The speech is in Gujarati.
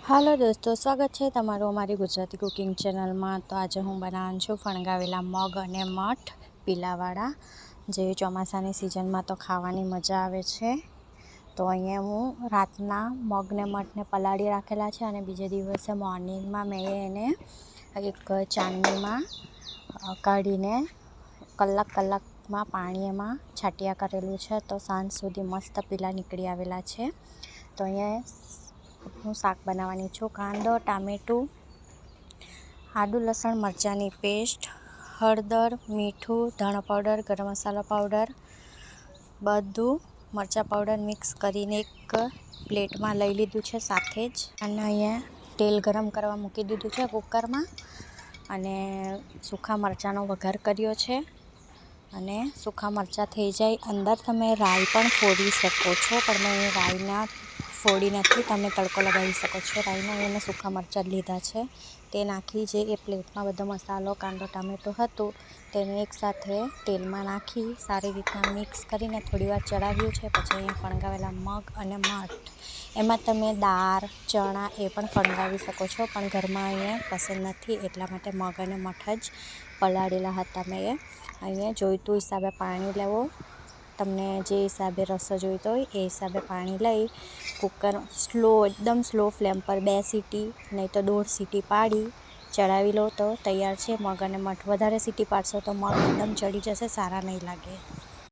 હાલો દોસ્તો, સ્વાગત છે તમારું અમારી ગુજરાતી કુકિંગ ચેનલમાં। તો આજે હું બનાવવાનું છું ફણગાવેલા મગ અને મઠ પીલાવાળા, જે ચોમાસાની સિઝનમાં તો ખાવાની મજા આવે છે। તો અહીંયા હું રાતના મગને મઠને પલાળી રાખેલા છે અને બીજે દિવસે મોર્નિંગમાં મેં એને એક ચાળણીમાં કાઢીને કલાકમાં પાણી એમાં છાંટ્યા કરેલું છે, તો સાંજ સુધી મસ્ત પીલા નીકળી આવેલા છે। તો અહીંયા હું શાક બનાવવાની છું। કાંદો, ટામેટું, આદું, લસણ, મરચાંની પેસ્ટ, હળદર, મીઠું, ધાણા પાવડર, ગરમ મસાલા પાવડર, બધું મરચાં પાવડર મિક્સ કરીને એક પ્લેટમાં લઈ લીધું છે સાથે જ। અને અહીંયા તેલ ગરમ કરવા મૂકી દીધું છે કુકરમાં, અને સૂકા મરચાંનો વઘાર કર્યો છે। અને સૂકા મરચાં થઈ જાય અંદર તમે રાઈ પણ ફોડી શકો છો, પણ મેં રાઈના ફોડી નથી, તમે તડકો લગાવી શકો છો રાઈના। એને સૂકા મરચાં લીધા છે તે નાખી, જે એ પ્લેટમાં બધો મસાલો, કાંદો, ટામેટું હતું તેને એકસાથે તેલમાં નાખી સારી રીતના મિક્સ કરીને થોડીવાર ચડાવ્યું છે। પછી અહીંયા ફણગાવેલા મગ અને મઠ, એમાં તમે દાળ, ચણા એ પણ ફણગાવી શકો છો, પણ ઘરમાં અહીંયા પસંદ નથી એટલા માટે મગ અને મઠ જ પલાળેલા હતા મેં। અહીંયા જોઈતું હિસાબે પાણી લેવો, તમને જે હિસાબે રસો જોઈતો હોય એ હિસાબે પાણી લઈ કુકર એકદમ સ્લો ફ્લેમ પર 2 સીટી નહીં તો 1.5 સીટી પાડી ચડાવી લો તો તૈયાર છે મગ અને મઠ। વધારે સીટી પાડશો તો મગ એકદમ ચડી જશે, સારા નહીં લાગે।